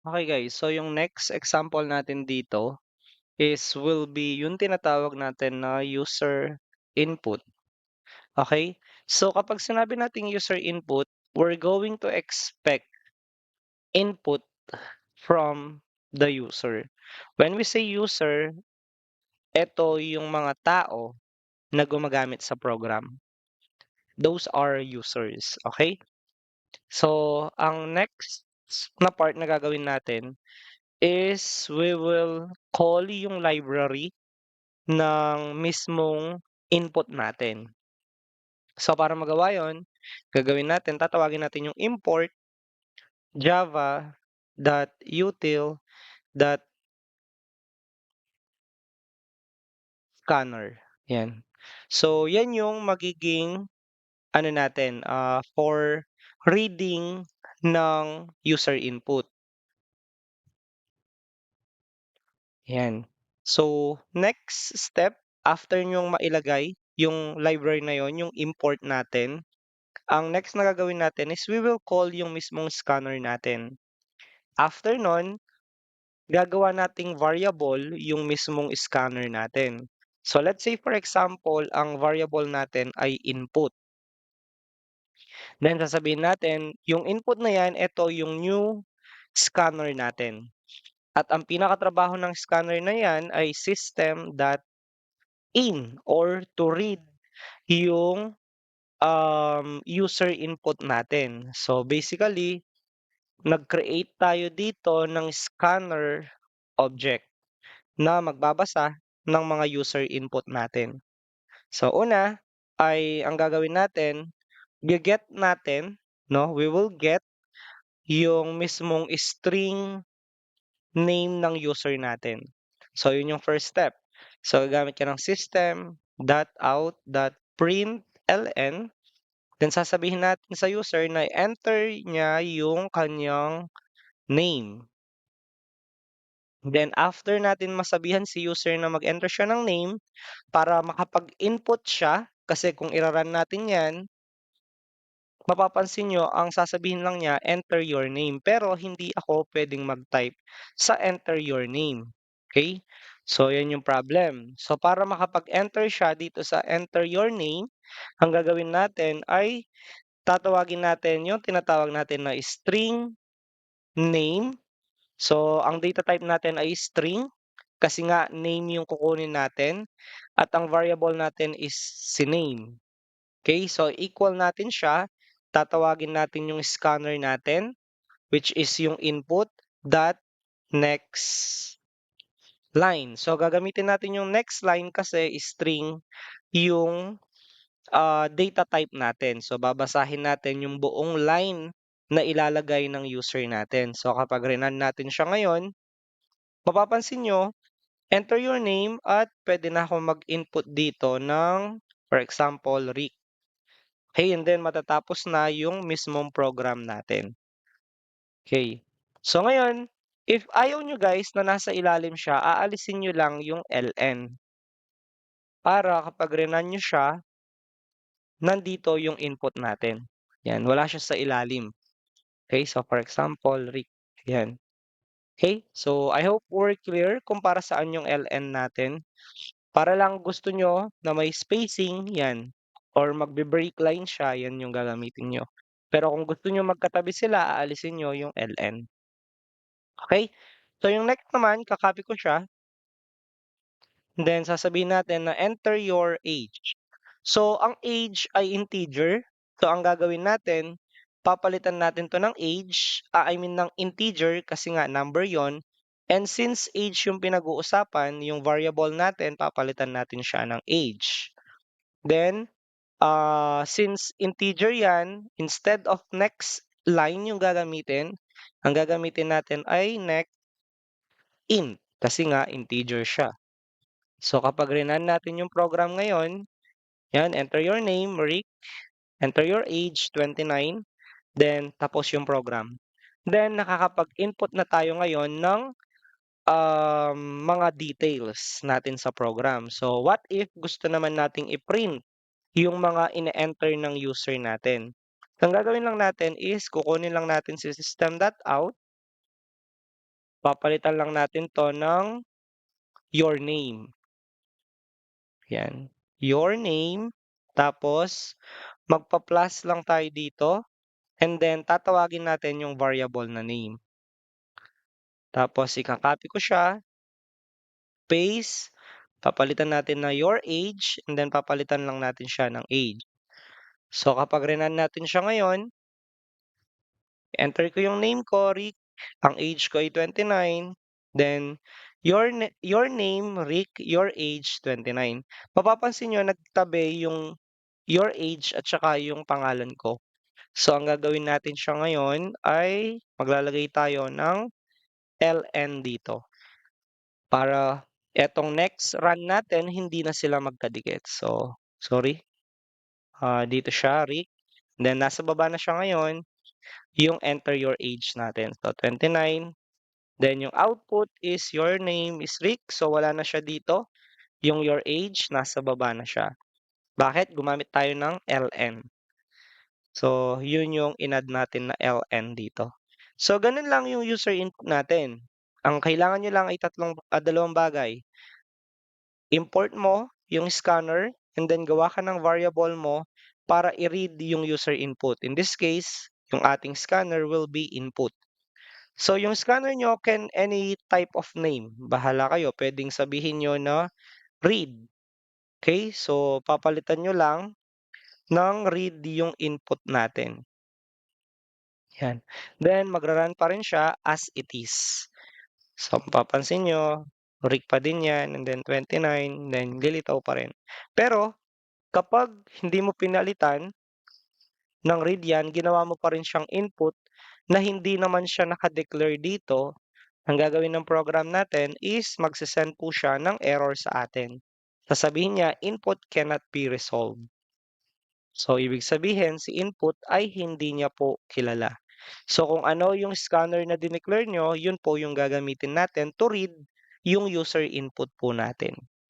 Okay guys, so yung next example natin dito will be yung tinatawag natin na user input. Okay? So kapag sinabi nating user input, we're going to expect input from the user. When we say user, ito yung mga tao na gumagamit sa program. Those are users. Okay? So ang next na part na gagawin natin is we will call yung library ng mismong input natin. So para magawa yon, gagawin natin, tatawagin natin yung import java.util.scanner. Yan. So yan yung magiging ano natin for reading ng user input. Yan. So next step after nyong mailagay yung library na yon, yung import natin, ang next na gagawin natin is we will call yung mismong scanner natin. After nun, gagawa nating variable yung mismong scanner natin. So let's say for example, ang variable natin ay input. Then sasabihin natin, yung input na yan, ito yung new scanner natin. At ang pinakatrabaho ng scanner na yan ay system.in or to read yung user input natin. So basically, nag-create tayo dito ng scanner object na magbabasa ng mga user input natin. So una ay ang gagawin natin, get natin, no? We will get yung mismong string name ng user natin. So yun yung first step. So gagamit ka ng system.out.println. Then sasabihin natin sa user na enter niya yung kanyang name. Then after natin masabihan si user na mag-enter siya ng name para makapag-input siya, kasi kung ira-run natin 'yan, mapapansin niyo ang sasabihin lang niya, "Enter your name." Pero hindi ako puwedeng mag-type sa enter your name, okay? So 'yan yung problem. So para makapag-enter siya dito sa enter your name, ang gagawin natin ay tatawagin natin yung tinatawag natin na string name. So ang data type natin ay string. Kasi nga name yung kukunin natin at ang variable natin is si name. Okay, so equal natin siya, tatawagin natin yung scanner natin which is yung input dot next line. So gagamitin natin yung next line kasi string yung data type natin. So babasahin natin yung buong line na ilalagay ng user natin. So kapag rinan natin siya ngayon, mapapansin nyo enter your name at pwede na akong mag-input dito ng, for example, Rick. Okay, and then matatapos na yung mismong program natin. Okay. So ngayon, if ayaw nyo guys na nasa ilalim siya, aalisin nyo lang yung ln. Para kapag rinan nyo siya, nandito yung input natin. Yan, wala siya sa ilalim. Okay, so for example, Rick. Yan. Okay, so I hope we're clear kung para saan yung ln natin. Para lang gusto nyo na may spacing, yan. Or magbe-break line siya, yan yung gagamitin nyo. Pero kung gusto nyo magkatabi sila, aalisin nyo yung ln. Okay? So yung next naman, kakopy ko siya. Then sasabihin natin na enter your age. So ang age ay integer. So ang gagawin natin, papalitan natin to ng age, I mean ng integer kasi nga number yon. And since age yung pinag-uusapan, yung variable natin, papalitan natin siya ng age. Then, since integer yan, instead of next line yung gagamitin, ang gagamitin natin ay next int kasi nga integer siya. So kapag rinan natin yung program ngayon, yan, enter your name, Rick, enter your age, 29, then tapos yung program. Then nakakapag-input na tayo ngayon ng mga details natin sa program. So what if gusto naman nating i-print yung mga ine-enter ng user natin? Ang gagawin lang natin is kukunin lang natin si system.out Papalitan lang natin 'to ng your name, 'yan. Your name, tapos magpa-plus lang tayo dito and then tatawagin natin yung variable na name. Tapos ika-copy ko siya, paste, papalitan natin na your age and then papalitan lang natin siya ng age. So kapag rinan natin siya ngayon, enter ko yung name ko, Rick, ang age ko ay 29, then your name, Rick, your age, 29. Mapapansin niyo nagtabi yung your age at saka yung pangalan ko. So ang gagawin natin siya ngayon ay maglalagay tayo ng LN dito para etong next run natin hindi na sila magkadikit. So, sorry, dito siya, Rick. Then nasa baba na siya ngayon, yung enter your age natin. So 29. Then yung output is your name is Rick. So wala na siya dito. Yung your age, nasa baba na siya. Bakit? Gumamit tayo ng LN. So yun yung in-add natin na LN dito. So ganun lang yung user input natin. Ang kailangan nyo lang ay dalawang bagay. Import mo yung scanner and then gawa ka ng variable mo para i-read yung user input. In this case, yung ating scanner will be input. So yung scanner nyo can any type of name. Bahala kayo. Pwedeng sabihin nyo na read. Okay? So papalitan nyo lang ng read yung input natin. Yan. Then magra-run pa rin siya as it is. So mapapansin nyo, Rick pa din yan, and then 29, then lilitaw pa rin. Pero kapag hindi mo pinalitan ng read yan, ginawa mo pa rin siyang input na hindi naman siya naka-declare dito, ang gagawin ng program natin is magse-send po siya ng error sa atin. Sasabihin niya, input cannot be resolved. So, ibig sabihin, si input ay hindi niya po kilala. So, kung ano yung scanner na dineclare nyo, yun po yung gagamitin natin to read yung user input po natin.